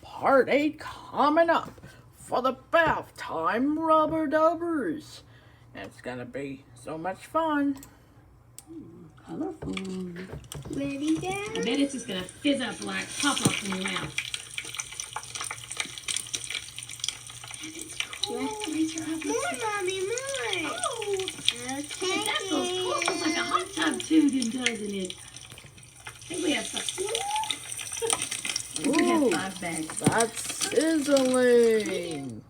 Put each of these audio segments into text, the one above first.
Party coming up for the bathtime Rubbadubbers. It's gonna be so much fun. Colorful. Ready, Dad? I bet it's just gonna fizz up like pop off in your mouth. More, Mommy, more. Oh, Okay. that feels cool. It's like a hot tub tube, doesn't it? I think we have some. We have 5 bags. That's sizzling.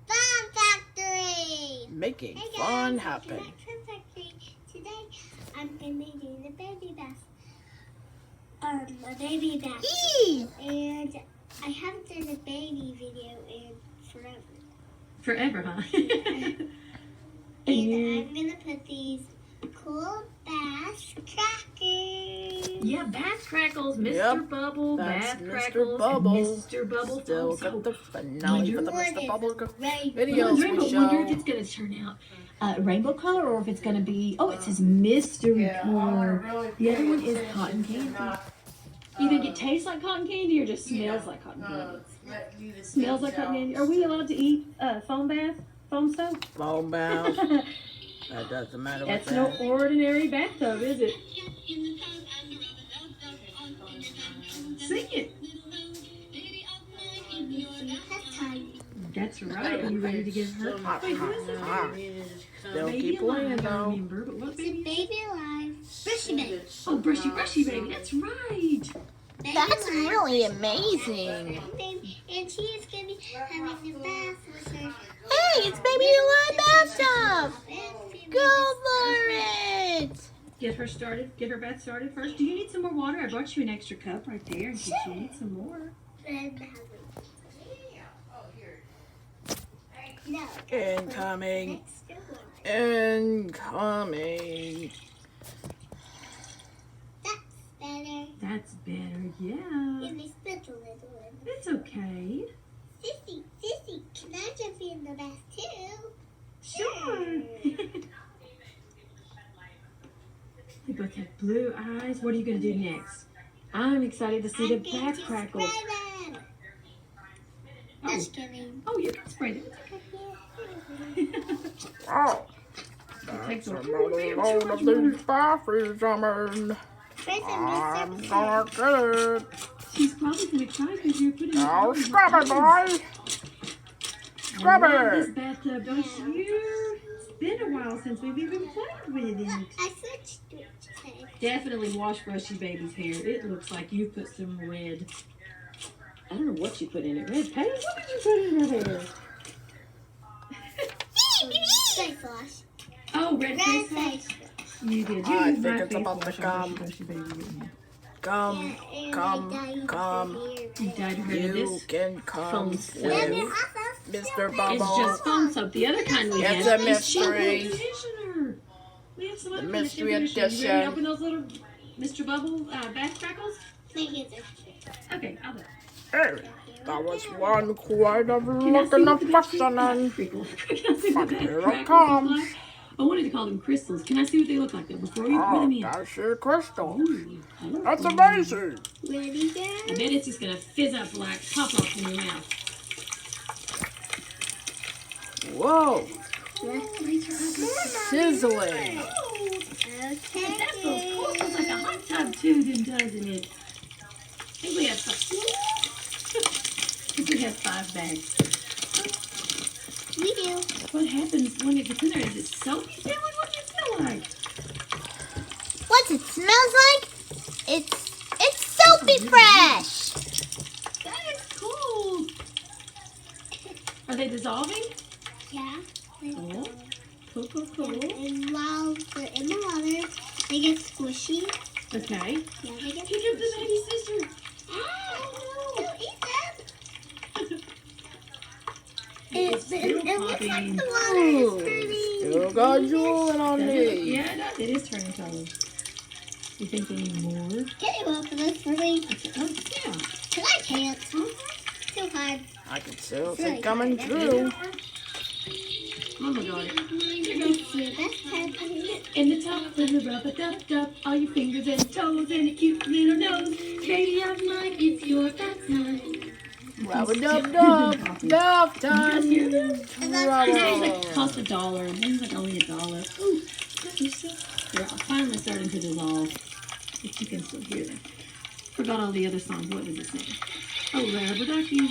Fun Factory. Making Hey guys, fun welcome happen. to my Fun Factory. Today, I'm gonna be doing the baby bath. A baby bath. And I haven't done a baby video in forever. Forever, huh? And I'm gonna put these cool bath crackers. Yeah, Bath Crackles, Mr. Yep, Bubble, that's Bath Mr. Crackles, Bubble. and Mr. Bubble. Still got the finale for the Mr. Bubble videos we I wonder if show. it's going to turn out rainbow color or if it's going to be, oh, it says mystery color. The other one is cotton candy. You think it tastes like cotton candy or just smells like cotton candy? Smells like cotton candy. Are we allowed to eat foam bath? Foam soap? Foam bath. That doesn't matter what That's no ordinary bathtub, is it? Sing it. That's right. Are you ready to give her? Wait, who is it? Still Baby keep Alive, playing I though. remember, but what It's a baby? baby alive. Brushy baby. Oh, brushy baby. That's right. That's really amazing. And she is going to be having a bath with her. Hey, it's Baby Alive Bathtub. Go for it. Get her started. Get her bath started first. Do you need some more water? I brought you an extra cup right there in case you need some more. No. Incoming. Incoming. That's better. That's better, yeah. Give me spit a little. It's okay. Sissy, can I jump in the bath too? Sure. They both have blue eyes. What are you going to do next? I'm excited to see the Bath Crackles. Oh. Just kidding. Oh, you can spray them. Oh. It takes That's a another load of these batteries I'm in. I'm gonna get it. She's probably going to cry because you're putting Now it scrub it, boy. Scrub I love this it. bathtub, don't you? It's been a while since we've even played with it. I switched to it today. Definitely wash Brushy Baby's hair. It looks like you put some red. I don't know what you put in it. Red paint? What did you put in her hair? Face wash. Oh, red face wash? Face wash. You did. You I used think my it's face about to wash on come. Brushy Baby, didn't you? Come, come. You dyed her hair You this? can come Foam with soap. Mr. It's Bubble. just foam soap. The other kind we It's have a is shampoo mystery. conditioner. We have some other The kind of mystery shampoo conditioner. You ready to edition. open those little Mr. Bubble Bath Crackles? Thank you, sister. Okay, I'll do it. Hey, that was one quite of Can I see looking what the of fussing. Crinkle. Can I see what the Here it crackles comes. look like? I wanted to call them crystals. Can I see what they look like though before you put Oh, them in? that's your crystal. Ooh, That's colorful. amazing. Ready, I Dad? bet it's just gonna fizz up like pop off in your mouth. Whoa, sizzling. Okay. That feels cool. It's like a hot tub tube, doesn't it? I think we have some. I think we have 5 bags. We do. What happens when it gets in there? Is it soapy feeling? What does it smell like? What it smells like? It's soapy fresh. That is cool. Are they dissolving? Yeah. Oh, cool. And while they're in the water, they get squishy. Okay. Yeah, they get Pick up the baby sister. Don't eat them. It's It still looks like popping. the water is Ooh, turning. still got drooling on Does it? me. Yeah, it does. It is turning color. You think they need more? Can you open this for me? Oh, yeah. Because I can't. Too hard. I can still It's see really it coming good. through. Oh my god. Here It's your best time. In the top of the rubber-dub-dub, all your fingers and toes and a cute little nose. Baby of mine, it's your bath time. Rubbadubbers, bath time. It cost $1. It was like only $1. Ooh, they're finally starting to dissolve. But you can still hear them. Forgot all the other songs. What was it saying? Oh, rubber ducky.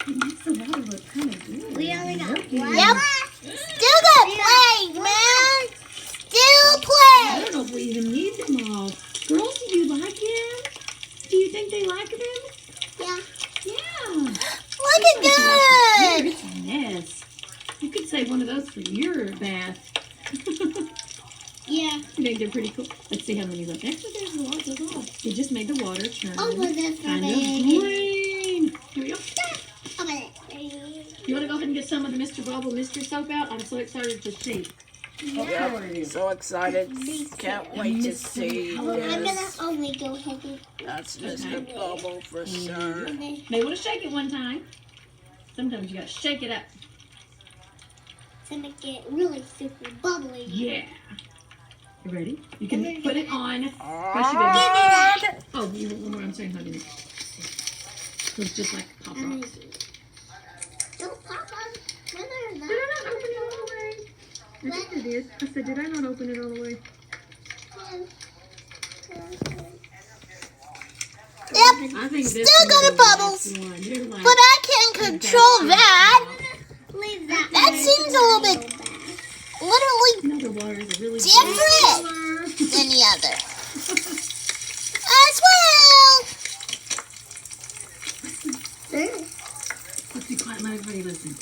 It makes the water look kind of good. We only got one. Yep. Still got play, man. Still play. I don't know if we even need them all. Girls, do you like him? Do you think they like him? Yeah. Yeah. Look at that. It's a mess. You could save one of those for your bath. Yeah. I think they're pretty cool. Let's see how many left. Actually, there's a lot dissolved. You just made the water turn Open this for kind of me. green. Here we go. Open it. You want to go ahead and get some of the Mr. Bubble Mystery Soap out? I'm so excited to see. Yep, so excited. Can't wait to see I'm gonna this. only go ahead and That's Mr. Bubble for sure. May want to shake it one time. Sometimes you got to shake it up. to make it really super bubbly. Yeah. You ready? You can put it on. Ah. Oh, you want one more? I'm sorry, honey. So it's just like pop rocks. Don't pop on. When are Did I not open it all the way? I think it is. I said, did I not open it all the way? Yep, I think this still got a bubbles, but I can't control that. Leave that. That seems a little bit, literally Another water is a really different than the other. As well. Let's be quiet and let everybody listen.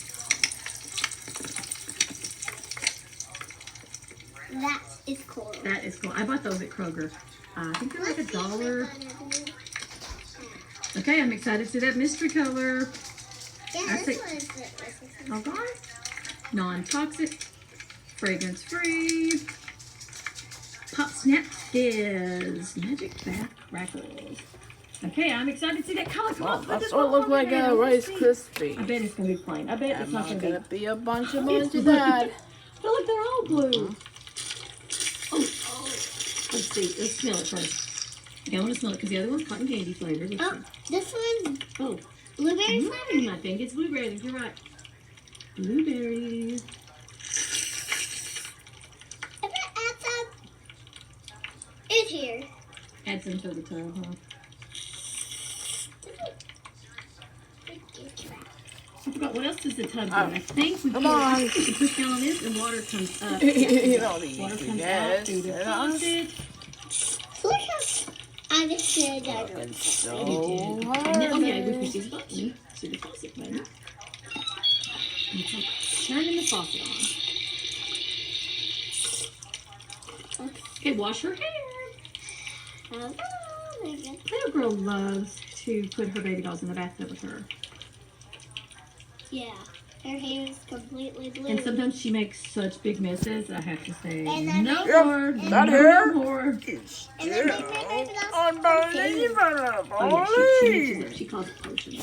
That is cool. That is cool. I bought those at Kroger. I think they're like $1. Okay, I'm excited to see that mystery color. Yeah, I this see. one is the All gone. Non-toxic. Fragrance-free. Pop Snap Fizz. Magic Bath Crackles. Okay, I'm excited to see that color. Come Well, on, put that's this what one look on like there. a Let's Rice see. Krispie. I bet it's going to be plain. I bet it's I'm not not going to gonna be. be a bunch of It's that. But look, they're all blue. Oh, let's see. Let's smell it first. Okay, I want to smell it because the other one's cotton candy flavored. Let's Oh, this one's see. Oh, blueberry flavor. I think it's blueberries. You're right. Blueberries. If it adds up, it's here. Add some to the tub, huh? I forgot what else does the tub do. I think we Come put, on. you push down on this and water comes up. You know the Water easy comes out guess. through the You know? faucet. Look how I just did that. Working so And then, oh hard. yeah, we push this button to the faucet button. And it's like turning the faucet on. Okay, wash her hair. Little girl loves to put her baby dolls in the bathtub with her. Yeah, her hair is completely blue. And sometimes she makes such big messes, I have to say, And then no Yep, more, that no hair. more. It's And then still they make baby dolls. unbelievable. Oh yeah, she mixes it. She calls it potion.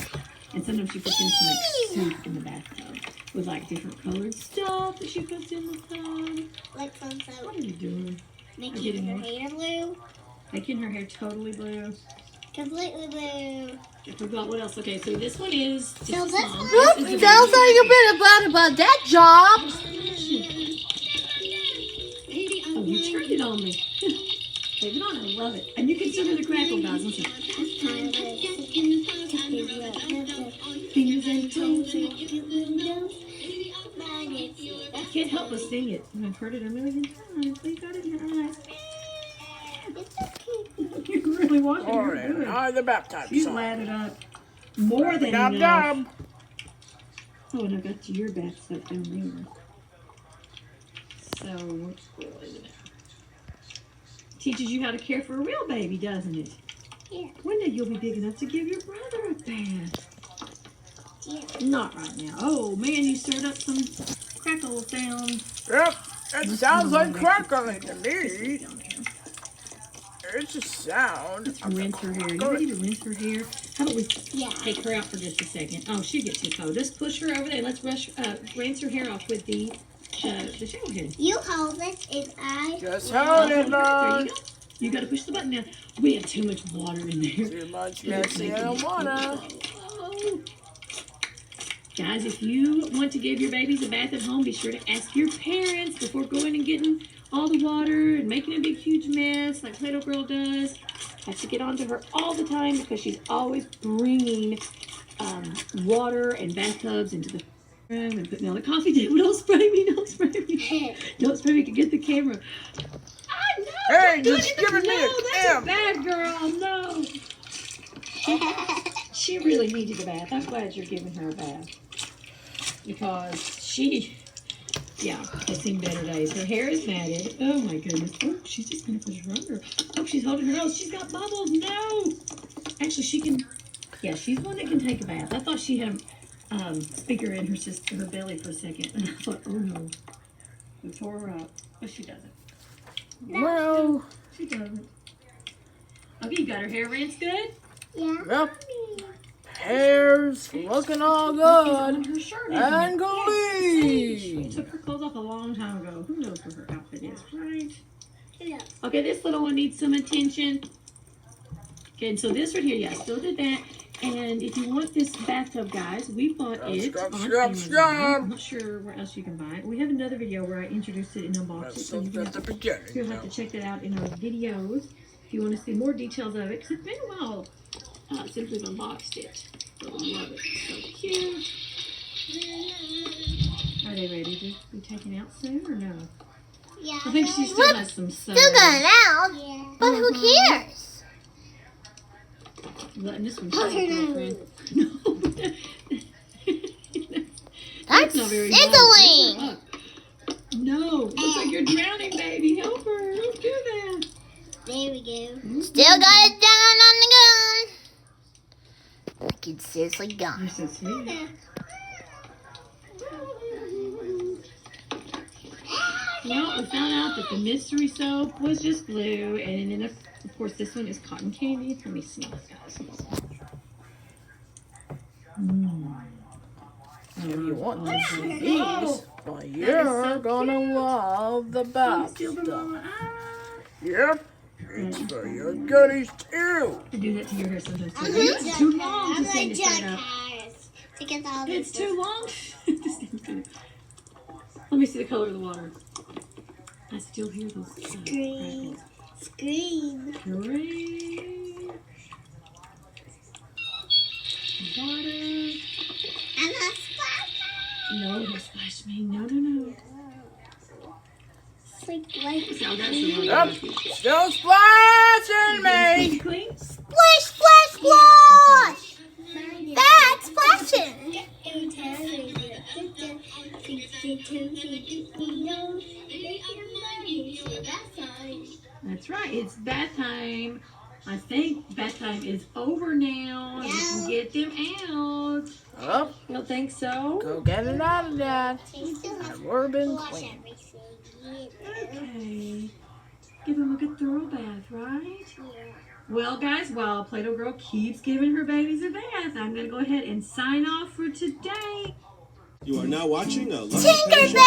And sometimes she puts in some like soup in the bathtub with like different colored stuff that she puts in the tub. Like some What soap, are you doing? making her hair blue. Making her hair totally blue. Completely blue. I forgot what else. Okay, so this one is just So this small. one- This is a Tell us baby. a bit about that job. Oh, you turned it on me. Leave it on. I love it. And you can see the crackle, guys. Listen. Fingers and toes. I can't help but sing it. I've heard it a million times. You got it in You're really watching her Alright, do it. now the bathtub She's song. lathered up more than Dub enough. dub. Oh, and I've got your bath soap down there. So, what's going on? Teaches you how to care for a real baby, doesn't it? Yeah. One day you'll be big enough to give your brother a bath. Yeah. Not right now. Oh man, you stirred up some crackle sound. Yep, it sounds like crackling to me. It's a sound. Let's rinse her hair. You ready to rinse her hair? How about we take her out for just a second? Oh, she gets too cold. Just push her over there. Let's rinse her hair off with the shower head. You hold it and I... Just hold it, There Lord. you go. You got to push the button now. We have too much water in there. Too much messy and water. Oh. Guys, if you want to give your babies a bath at home, be sure to ask your parents before going and getting all the water and making a big, huge mess like Play-Doh Girl does. Have to get onto her all the time because she's always bringing water and bathtubs into the room and putting me on the coffee table. Don't spray me, don't spray me. Don't spray me, get the camera. Ah, no, Hey, don't just do it. give me No, a that's a cam. bad girl, no. She really needed a bath. I'm glad you're giving her a bath. Because she, has seen better days. Her hair is matted. Oh my goodness. Oh, she's just going to push her under. Oh, she's holding her nose. She's got bubbles. No. Actually, she can, she's one that can take a bath. I thought she had a speaker in her belly for a second. And I thought, oh no. We tore her up. But she doesn't. Well, She doesn't. Okay, you got her hair rinsed good? Yeah. yep. Hair's looking all On good her shirt, isn't and it? She clean. took her clothes off a long time ago. Who knows what her outfit is, right? Yeah. Okay, this little one needs some attention. Okay, and so this right here, still did that. And if you want this bathtub, guys, we bought it Scrub, on scrub, Amazon. scrub. I'm not sure where else you can buy it. We have another video where I introduced it and unboxed it. So That's at the beginning. you'll have to check that out in our videos if you want to see more details of it. Because it's been a while since we've unboxed it. So we love it. So cute. Are they ready to be taken out soon or no? Yeah. I think she still has some sun. Still going out, Yeah. but who cares? Letting this one How's shine, her girlfriend. No. That's not very sizzling. nice. No, looks like you're drowning, baby. Help her. Don't do that. There we go. Still got it down on the gun. Like it's seriously gone. You're so sweet. Well, we found out that the mystery soap was just glue, and then of course this one is cotton candy. Let me smell it, guys. If you want to see these, well, you're gonna love the bathtub. Yep, it's for your goodies too. I do that to your hair sometimes too. I'm It's like too Jack long to I'm stand like it straight Jack up. Harris to get all It's this. too long. to stand straight up. Let me see the color of the water. I still hear those. Green. Green. Green. Water. And a splash. No, don't splash me. No. It's like No, that's the one. Yep, still splashing me. Squeaky clean? Splash, splash, splash! That's splashing. That's right. It's bath time. I think bath time is over now. You can get them out. Up, You don't think so? go get it out of that. And we're been clean. Okay. Give them a good thorough bath, right? Well, guys, while Play-Doh Girl keeps giving her babies a bath, I'm going to go ahead and sign off for today. You are now watching a Lucky Penny Shop.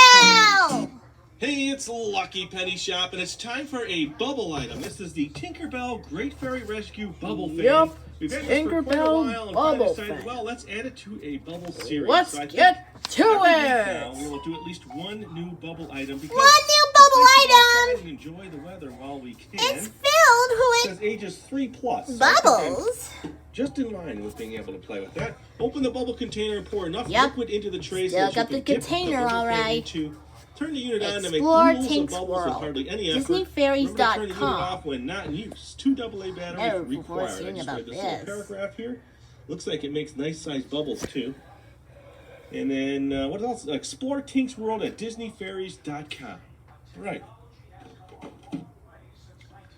Tinkerbell! Hey, it's Lucky Penny Shop, and it's time for a bubble item. This is the Tinkerbell Great Fairy Rescue Bubble Fan. Yup, We've had this for quite a Tinkerbell while, and Bubble finally decided, Fan. well, let's add it to a bubble series. Let's So I think get to every week now, we it. will do at least one new bubble item because One new bubble let's go outside item. and enjoy the weather while we can. It's filled It with says ages 3+. So I think I'm bubbles. just in line with being able to play with that. Open the bubble container and pour enough Yep. liquid into the tray Still so got that you the can dip container, bubble all fan right. into. Turn the unit on to make Explore pools of Tink's bubbles with World. hardly any effort. DisneyFairies.com. Remember to turn the unit off when not in use. 2 AA batteries Never before required. I seen just about read this little this. paragraph here. Looks like it makes nice sized bubbles too. And then what else? Explore Tink's World at DisneyFairies.com. All right.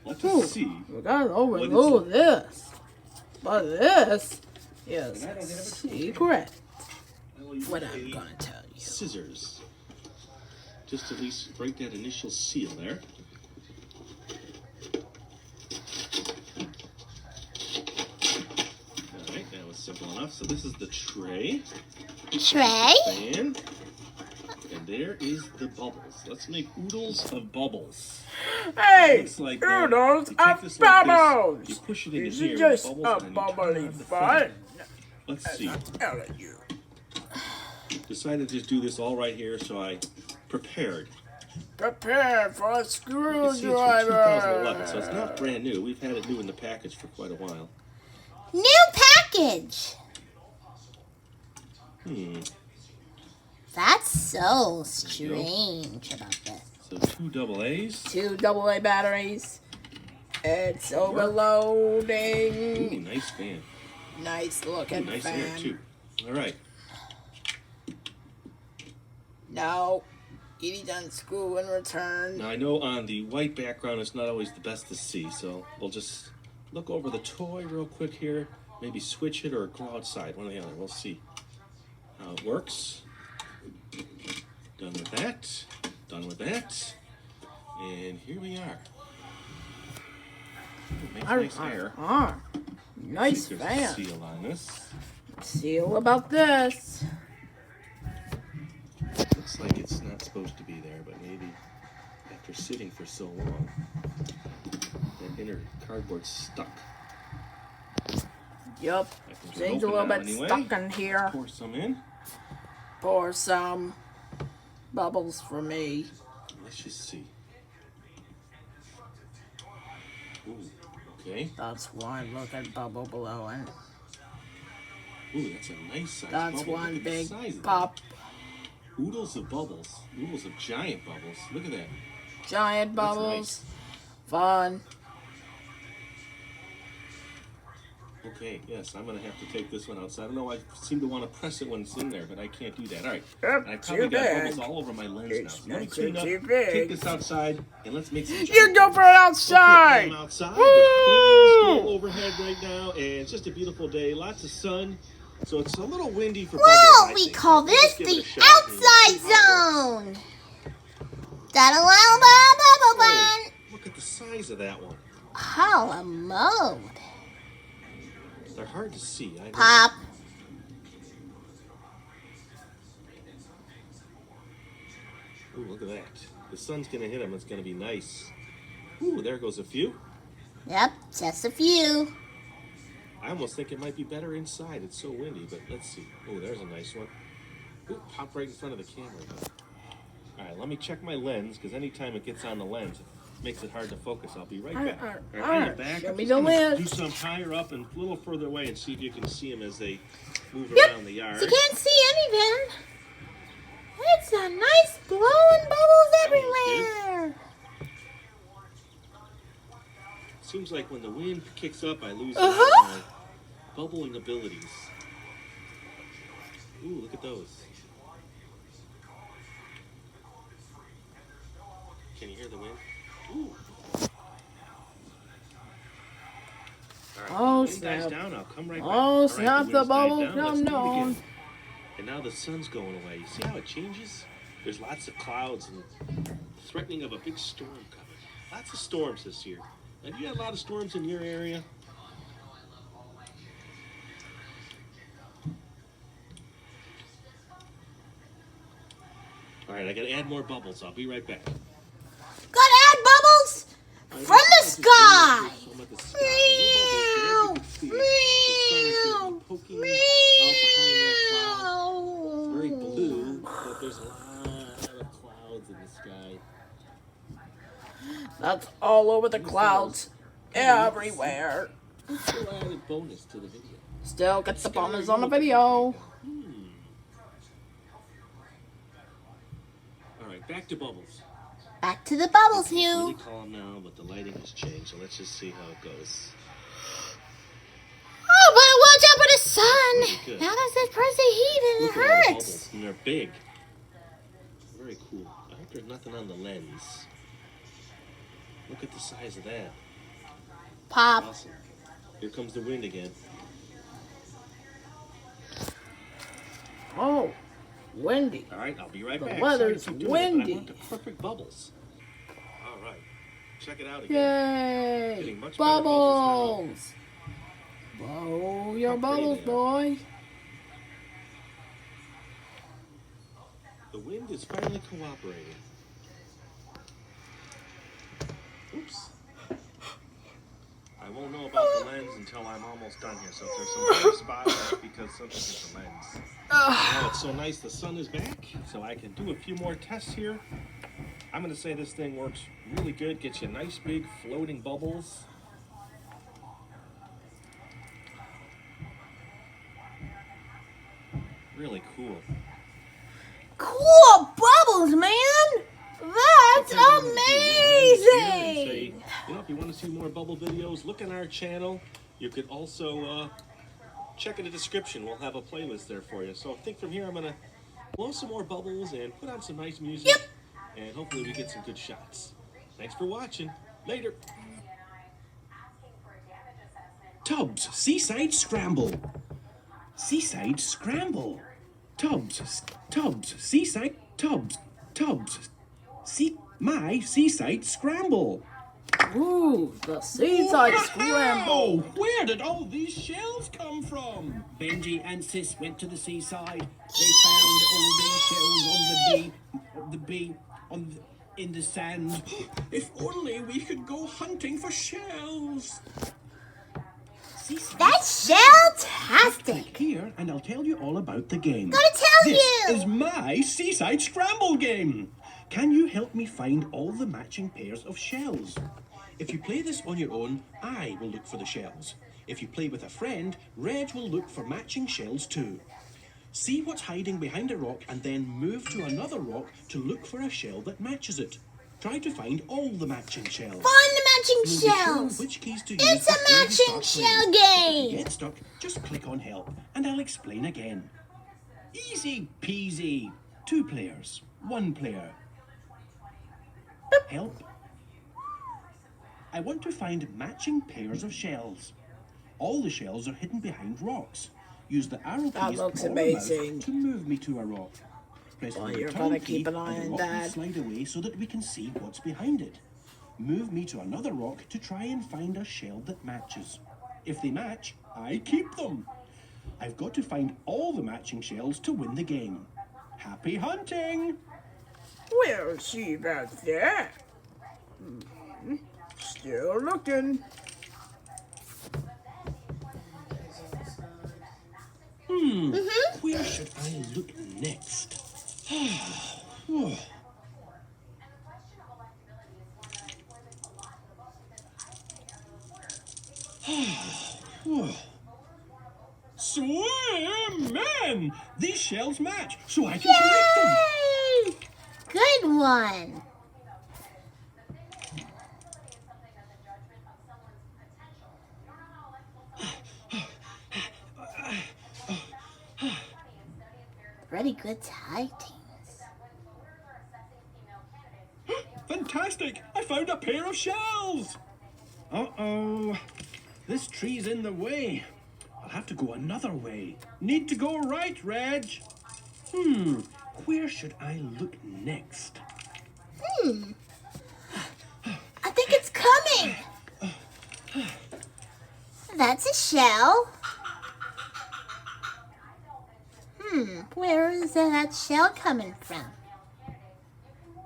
Let's Ooh. see. We gotta overload this. But this is And I don't get a secret. I will use What a I'm gonna tell you. scissors. Just to at least break that initial seal there. Alright. off. So this is the tray. Tray. Fan. And there is the bubbles. Let's make oodles of bubbles. Hey, Looks like, oodles you take of this like bubbles. this, you push it in This here is with just bubbles, a and then you turn bubbly on the fun. fan. Let's see. I'm telling you. Decided to just do this all right here, so I prepared. Prepare for a You can see it's from 2011, screwdriver. so it's not brand new. We've had it new in the package for quite a while. New package. That's so strange about this. So 2 double A's. 2 AA batteries. It's overloading. Ooh, nice fan. Nice Ooh, looking nice fan. air too. All right. No. Edie done school in return. Now I know on the white background it's not always the best to see, so we'll just look over the toy real quick here. Maybe switch it or go outside, one or the other. We'll see how it works. Done with that. Done with that. And here we are. Ooh, nice air. Nice There's fan. a seal on this. Seal about this. Looks like it's not supposed to be there, but maybe after sitting for so long, that inner cardboard's stuck. Yup. I can Seems a open little now bit anyway. stuck in here. Pour some in. Pour some bubbles for me. Let's just see. Ooh, okay. That's one. Look at bubble below it. Ooh, that's a nice size That's bubble. one Look at the big size of pop. that. Oodles of bubbles. Oodles of giant bubbles. Look at that. Giant That's bubbles. nice. Fun. Okay, yes, I'm going to have to take this one outside. I don't know, I seem to want to press it when it's in there, but I can't do that. All right. Yep, And I probably too got big. bubbles all over my lens It's now. So let me not clean up, too big. take this outside, and let's make some You giant go for it bubbles. Okay, outside. I'm outside. Woo! The clouds go overhead right now, and it's just a beautiful day. Lots of sun, so it's a little windy for bubbles, Well, I we think. call Let's this give it the a shot and we'll see outside how it zone. Da-da-la-ba-ba-ba-bun. works. Look at the size of that one. Holla mode. They're hard to see. I know. Pop. Ooh, look at that. The sun's going to hit them. It's going to be nice. Ooh, there goes a few. Yep, just a few. I almost think it might be better inside. It's so windy, but let's see. Oh, there's a nice one. Ooh, pop right in front of the camera. All right, let me check my lens, because anytime it gets on the lens, it makes it hard to focus. I'll be right back. All in right. the back, Show I'm me just the gonna lens. do some higher up and a little further away and see if you can see them as they move Yep. around the yard. You can't see anything. It's a nice blowing bubbles everywhere. Seems like when the wind kicks up, I lose Uh-huh. my bubbling abilities. Ooh, look at those. Can you hear the wind? Ooh. All right, Oh, when the wind dies snap. down, I'll come right back. Oh, All right, snap, the wind's died bubbles down. Let's come do it down. again. And now the sun's going away. You see how it changes? There's lots of clouds and threatening of a big storm coming. Lots of storms this year. Have you had a lot of storms in your area? All right, I gotta add more bubbles. I'll be right back. Gotta add bubbles from the sky. Some of the sky. No bubbles here. You can see the sun is poking out behind that cloud. It's very blue, but there's a lot of clouds in the sky. That's all over the clouds. Everywhere. Still added bonus to the video. Still get the bonus on the video. All right, back to bubbles. Back to the bubbles, It's really Hugh. calm now, but the lighting has changed, so let's just see how it goes. Oh, but watch out for the sun. Good. Now that's that crazy heat and it Look at all the hurts. bubbles, and they're big. Very cool. I hope there's nothing on the lens. Look at the size of that. Pop. Awesome. Here comes the wind again. Oh, windy. All right, I'll be right The back. weather's Sorry to keep doing it, but I windy. want the perfect bubbles. All right, check it out again. Yay! Getting much better bubbles Bubbles! Blow your How pretty bubbles, they are. boy. The wind is finally cooperating. Oops. I won't know about the lens until I'm almost done here. So if there's some black spots, that's because something hit the lens. Oh, it's so nice the sun is back, so I can do a few more tests here. I'm going to say this thing works really good. Gets you nice big floating bubbles. Really cool. Cool bubbles, man! That's amazing! Say, if you want to see more bubble videos, look on our channel. You could also check in the description. We'll have a playlist there for you. So I think from here I'm going to blow some more bubbles and put on some nice music. Yep. And hopefully we get some good shots. Thanks for watching. Later. Tubbs, Seaside Scramble. Seaside Scramble. Tubbs, Seaside, Tubbs, my Seaside Scramble. Ooh, the Seaside Scramble. Where did all these shells come from? Benji and Sis went to the seaside. They found all these shells in the sand. If only we could go hunting for shells. That's shell-tastic! Here, and I'll tell you all about the game. Gotta tell This you! is my Seaside Scramble game. Can you help me find all the matching pairs of shells? If you play this on your own, I will look for the shells. If you play with a friend, Reg will look for matching shells too. See what's hiding behind a rock and then move to another rock to look for a shell that matches it. Try to find all the matching shells. Find the matching You'll be shown shells! which keys to use It's a before you matching start playing. shell If you game! get stuck, just click on help and I'll explain again. Easy peasy. 2 players, 1 player. Help. I want to find matching pairs of shells. All the shells are hidden behind rocks. Use the arrow That keys looks or the mouse amazing. to move me to a rock. Press Well, the you're return gonna key keep an and eye the on rock will that. slide away so that we can see what's behind it. Move me to another rock to try and find a shell that matches. If they match, I keep them. I've got to find all the matching shells to win the game. Happy hunting! We'll see about that. Still looking. Where should I look next? Swim! These shells match, so I can collect them. Yay! Good one! Pretty good tidings. Fantastic! I found a pair of shells! Uh-oh. This tree's in the way. I'll have to go another way. Need to go right, Reg. Where should I look next? I think it's coming! That's a shell. Where is that shell coming from?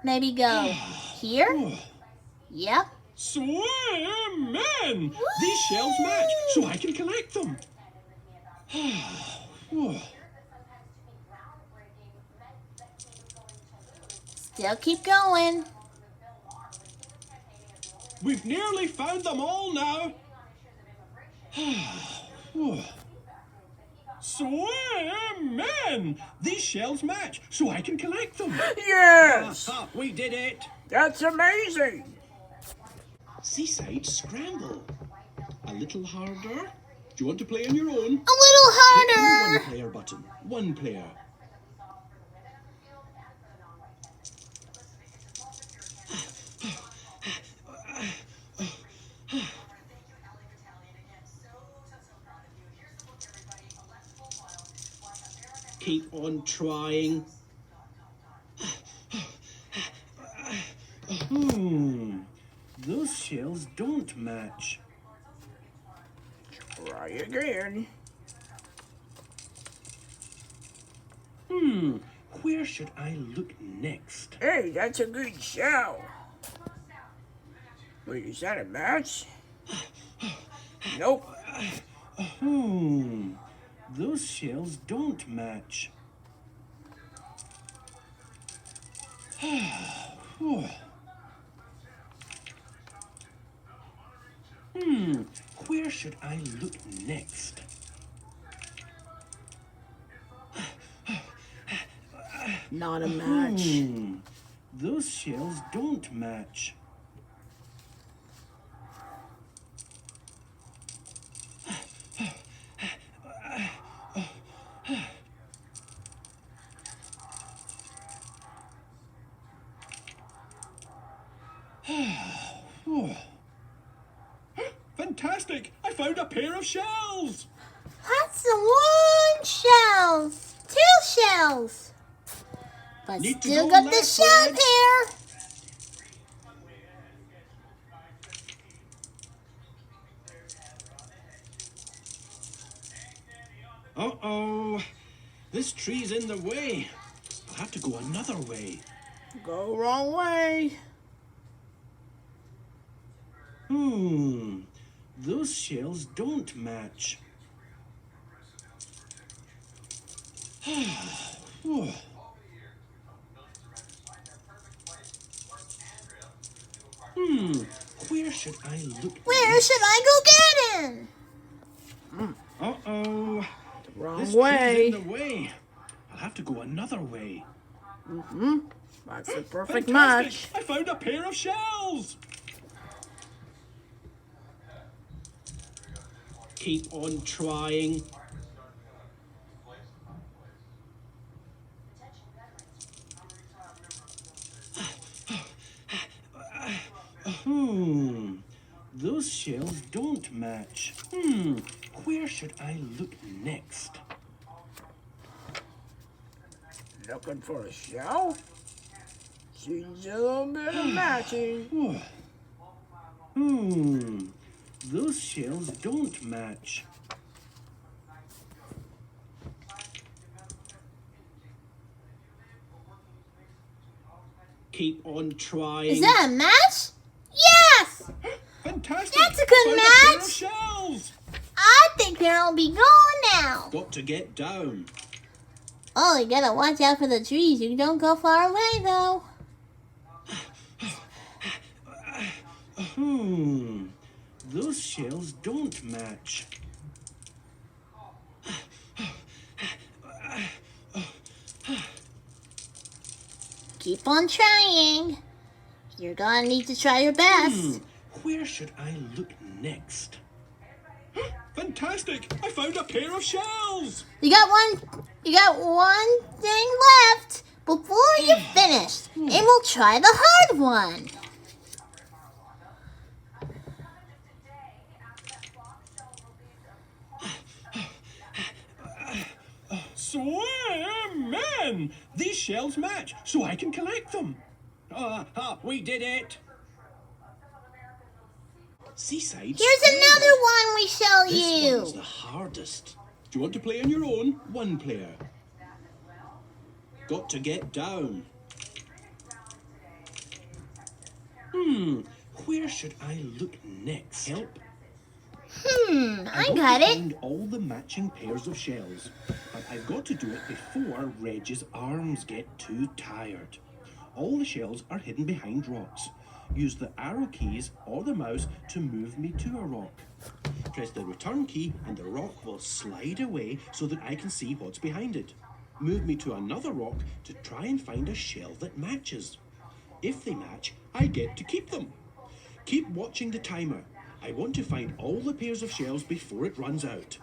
Maybe go here? Yep. Swim! These shells match, so I can collect them. Still keep going. We've nearly found them all now. Swim! These shells match, so I can collect them. Yes! We did it. That's amazing! Seaside Scramble. A little harder. Do you want to play on your own? A little Click on the harder. one player button. 1 player. Keep on trying. Those shells don't match. Try again. where should I look next? Hey, that's a good shell. Wait, is that a match? Nope. Those shells don't match. Where should I look next? Not a match. Those shells don't match. Fantastic! I found a pair of shells! That's the one shells. 2 shells. But Need to still go got the left, shell Red. pair. Uh-oh. This tree's in the way. I'll have to go another way. Go wrong way. Those shells don't match. Where should I look? Where should I go get him? Uh-oh. Wrong This way. tree's in the way. I'll have to go another way. That's the perfect Fantastic! match. I found a pair of shells! Keep on trying. Those shells don't match. Where should I look next? Looking for a shell? Seems a little bit of matching. Those shells don't match. Keep on trying. Is that a match? Yes! Fantastic! That's a good Found a pair of match. shells! I think Parent will be going now. Got to get down. Oh, you gotta watch out for the trees. You don't go far away, though. Those shells don't match. Keep on trying. You're gonna need to try your best. Where should I look next? Fantastic! I found a pair of shells! You got one thing left before you're finished. And we'll try the hard one. Man! These shells match, so I can collect them. We did it. Seaside. Here's Scramble. another one we show This you. one's the hardest. Do you want to play on your own? One player. Got to get down. Where should I look next? Help. I got it. Find all the matching pairs of shells, but I've got to do it before Reggie's arms get too tired. All the shells are hidden behind rocks. Use the arrow keys or the mouse to move me to a rock. Press the return key and the rock will slide away so that I can see what's behind it. Move me to another rock to try and find a shell that matches. If they match, I get to keep them. Keep watching the timer. I want to find all the pairs of shells before it runs out.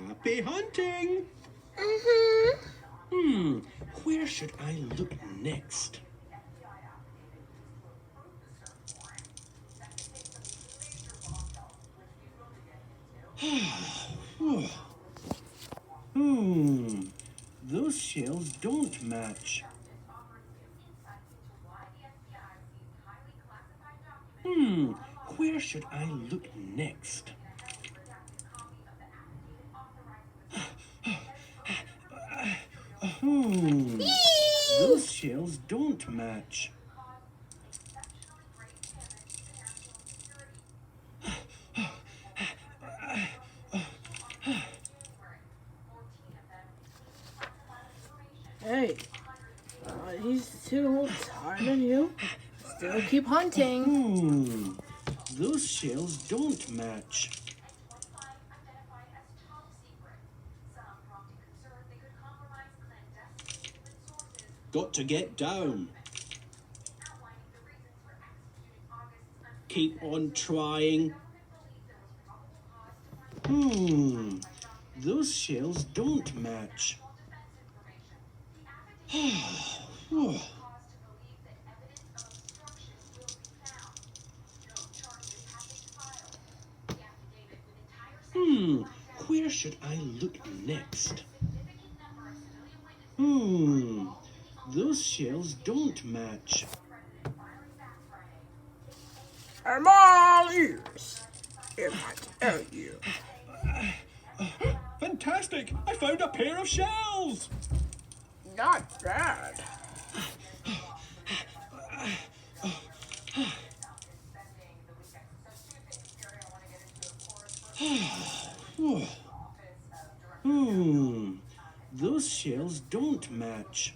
Happy hunting! Where should I look next? Those shells don't match. Where should I look next? Yee! shells don't match. Hey, he's too tired of you. Still keep hunting. Those shells don't match. Got to get down. Keep on trying. Those shells don't match. Where should I look next? Those shells don't match. I'm all ears, if I tell you. Fantastic! I found a pair of shells! Not bad. Those shells don't match.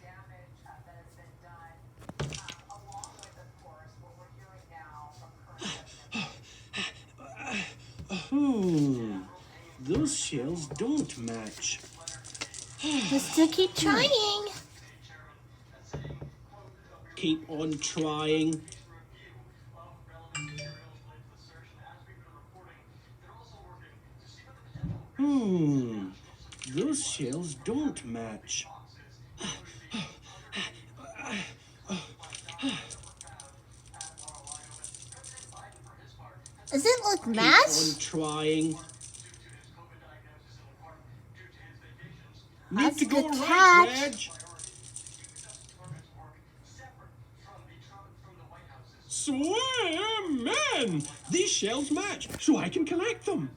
Those shells don't match. Let's still keep trying. Keep on trying. Those shells don't match. Does it look Keep matched? on trying. Need That's to a go good right, catch. Reg. Swim, man! These shells match, so I can collect them.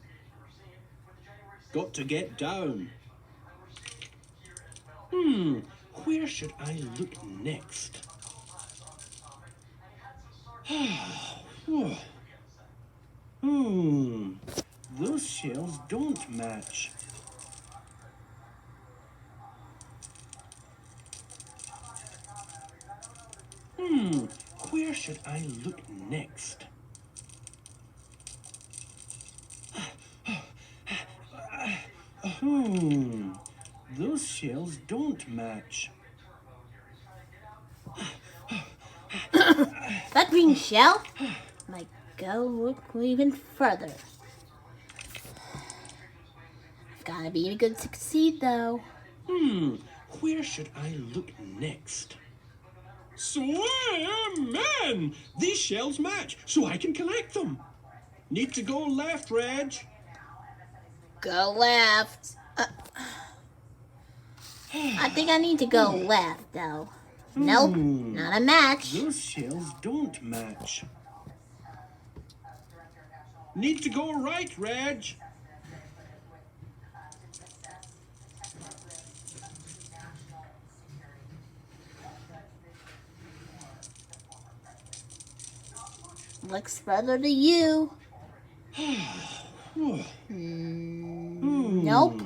Got to get down. Where should I look next? Those shells don't match. Where should I look next? Those shells don't match. That green shell might go even further. Gotta be a good succeed though. Where should I look next? Swim, man! These shells match, so I can collect them. Need to go left, Reg. Go left. I think I need to go left though. Nope, not a match. Those shells don't match. Need to go right, Reg. Looks further to you. Nope.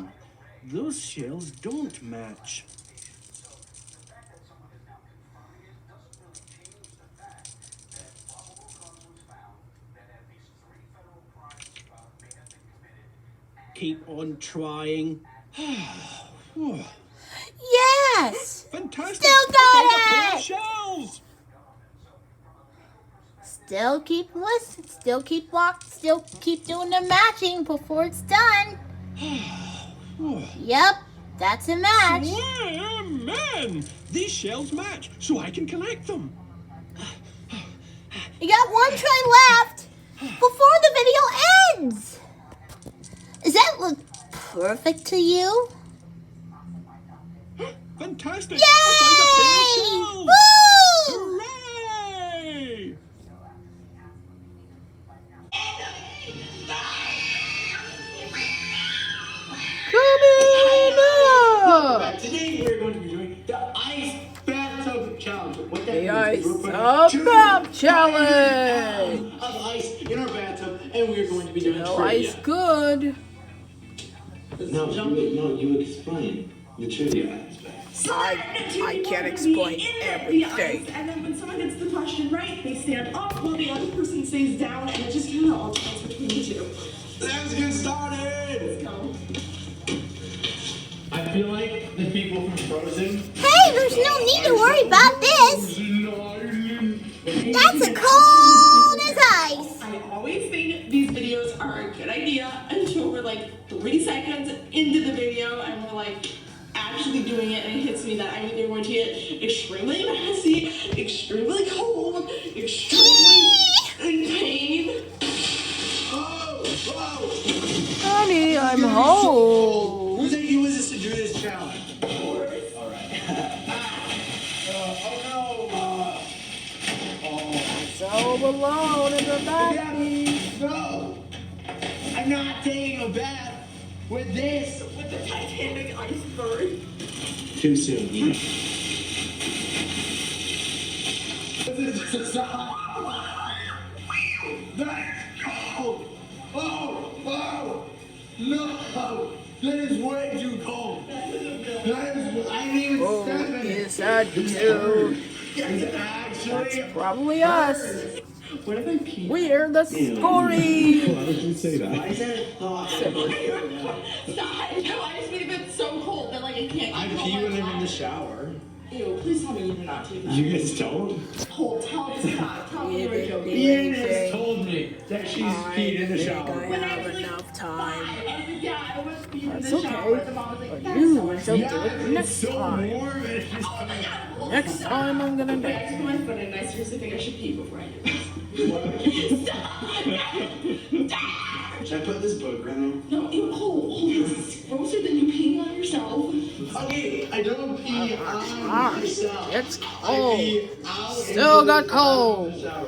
Those shells don't match. Keep on trying. Yes! Fantastic! Still got I found a pair of it! shells! Still keep listening. Still keep doing the matching before it's done. Yep, that's a match. Man! These shells match, so I can collect them. You got one try left before the video ends. Does that look perfect to you? Fantastic! Yay! I found a pair of shells! Woo! Hooray! Coming up! Today we're going to be doing the ice bathtub challenge. Ice Up Challenge! Of ice in our bathtub, and we're going to be doing No trivia. ice good. No, you explain the trivia aspect. I can't explain everything. And then when someone gets the question right, they stand up while the other person stays down, and it just kind of alternates between the two. Let's get started! Let's go. I feel like the people from Frozen. Hey, there's no need to worry about this. That's as cold as ice. I always think these videos are a good idea until we're like 30 seconds into the video and we're like actually doing it, and it hits me that I'm either going to get extremely messy, extremely cold, extremely in pain. Honey, I'm home. Who said you was us to do this challenge? Alright. So alone in the bathroom. No! I'm not taking a bath with this! With the Titanic iceberg. Too soon. This is stop! That's cold! Oh! No! That is way too cold! That is, I didn't even Oh, step in it! is that you? Actually, Probably us. What if I pee? We're the Scories. Why did you say that? I said thought. Stop! No, I just made it so cold that like I can't. I pee when I'm in the shower. Ew, please tell me you do not do that. You guys don't? Hold, tell me you were joking. Ian has told me that she's peed in the I shower. have enough time. Yeah, I was peeing in That's the shower. okay. The mom was like, But you shall do it It's next so time. warm and it's just coming out. Next time I'm gonna do I it. just put my foot in, and I seriously think I should pee before I do this. Should I put this book right now? No, ew, hold. It's grosser than you peeing on yourself. Okay, I don't pee on myself. It's I cold. pee out Still into got the cold. shower.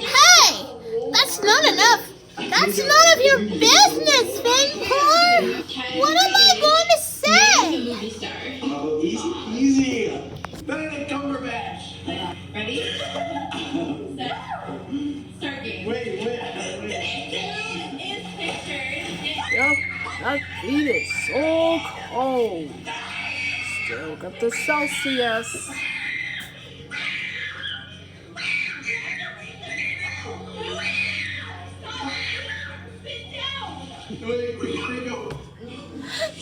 Hey, that's not enough. That's none of your business, Finbar. What am I going to say? Movie star. Oh, easy. Benedict Cumberbatch. Ready? Set. Start game. Wait. Is pictured. Yep, that feet is so cold. Still got the Celsius. Wait, go.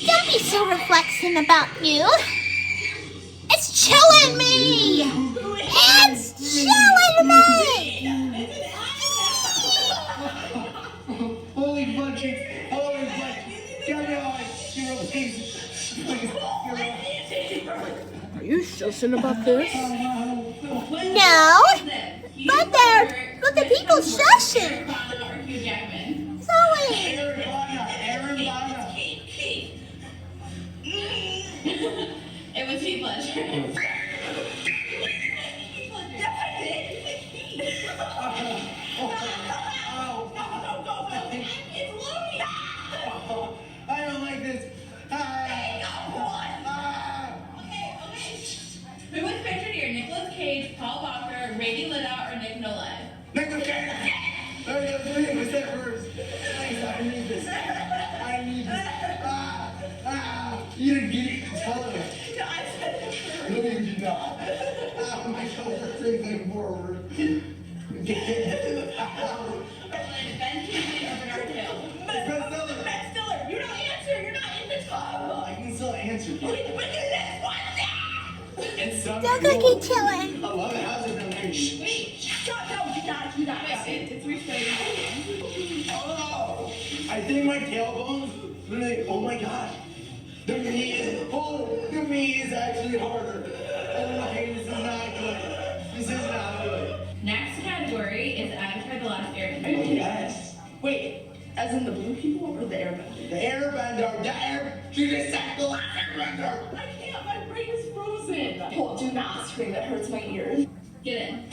Don't be so reflexive about you. It's chilling me. It's chilling me. Holy bunches. Get me on. Please. Are you shushing about this? No, but the people shushing. Zoe. Aaron It was too pleasure. I don't like this. Who was pictured here? Nicolas Cage, Paul Walker, Reggie Lida, or Nick Nolte? Nicholas Cage. What's that first? Please, I need this. You didn't get it. Tell him. No, I said it first. No, you did not. Oh my God, that's anything forward. Ben Kingsley or Bernard Hill? Ben Stiller, you don't answer. You're not in this club. I can still answer. And some Don't go keep chilling. I love it. How's it going? Wait, shut up. You got it. It's restarting. Oh, I think my tailbone. Really, oh my God. The knee is actually harder. Oh my, this is not good. This is not good. Next category is Avatar: The Last Airbender. Oh, yes. Wait, as in the blue people or the airbender? The airbender. She just said the last airbender. I can't. My brain is frozen. Hold, do not scream. It hurts my ears. Get in.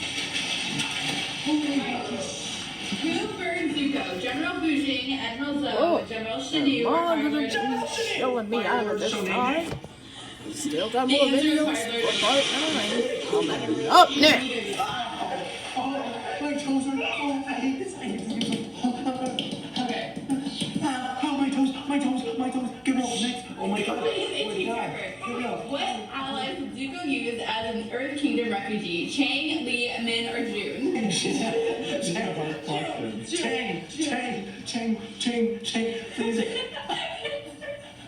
Who burned Zuko? General Bujing, Admiral Zoe, Oh, General Shinu, or Margaret Fire is showing me out of this time. Still got more videos for part 9. coming up next. My toes are. Oh, I hate this. I hate this. Okay. Oh, my toes. Gabriel, next. Oh my god. What allies did Zuko use as an Earth Kingdom refugee? Chang, Li, Min, or June? Chang. Please.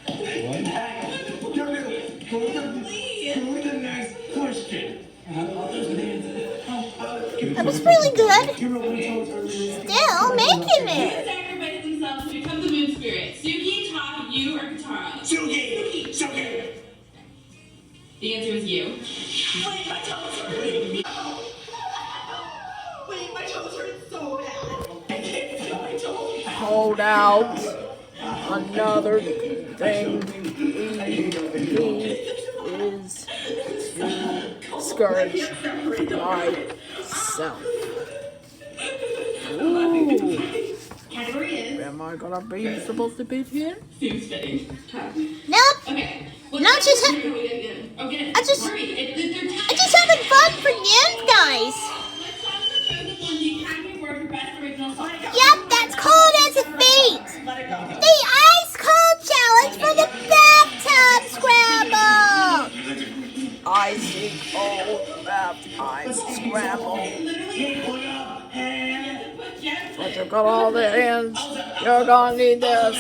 What? Gabriel, go to the next question. That was really good. Still making it. Sacrifice themselves to become the moon spirit. Suki, Top, you, or Katara? Suki. The answer is you. Wait, my toes hurt so bad. I can't feel my toes. Hold out. Another thing we need is to scourge myself. Ooh. Category is. Am I gonna be supposed to be here? Seems fitting. Nope. Okay. Well, Not just. I just having fun for you guys. Yep, that's cold as a feet. The ice cold challenge for the bathtub scramble. Icy cold bathtime scramble. But you got all the hands. You're gonna need this.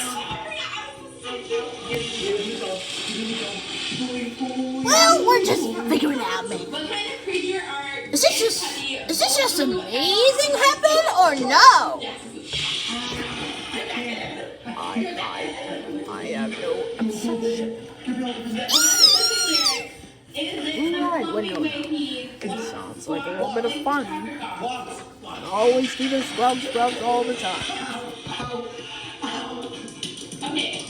Well, we're just figuring it out, man. What kind of creature are... Is this just amazing happen or no? I have no obsession. Alright, Winona. It sounds like a little bit of fun. I always do the scrubs all the time. Okay,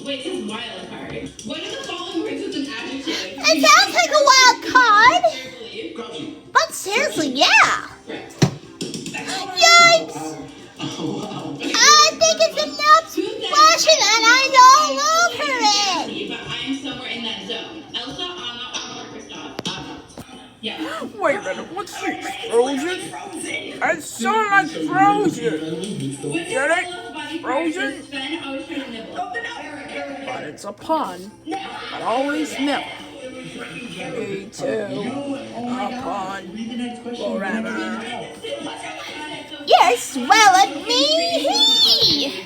wait, this is wild card. What are the following words with an adjective? It sounds like a wild card. But seriously, yeah. Yikes! I think it's enough splashing and I'm all over it. But I'm somewhere in that zone. Elsa, Anna, or Kristoff. Anna. Yeah. Wait a minute, what's this? Frozen? It sounds like Frozen. Get it? Frozen? But it's a pun. But always milk. Me too. A pun forever. You're swelling me.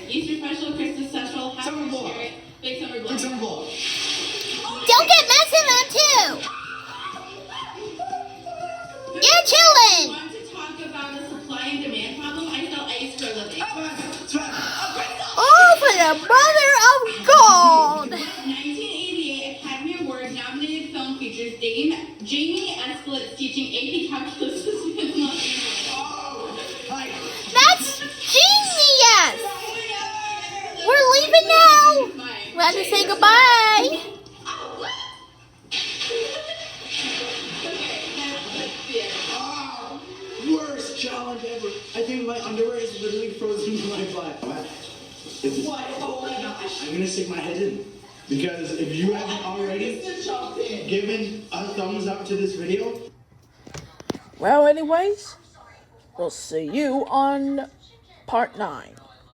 Easter special, Christmas special, Happy Spirit, Big Summer Glow. Don't get messy on too. You're chilling. Want to talk about the supply and demand problem? I sell ice for a living. Oh, for the mother of God. 1988 Academy Award nominated film features Jamie Escalette teaching AP calculus to students in Los Angeles. That's genius. We're leaving now. We have to say goodbye. Worst challenge ever. I think my underwear is literally frozen to my butt. What? Oh my gosh. I'm gonna stick my head in. Because if you haven't already given a thumbs up to this video. Well, anyways, we'll see you on part 9.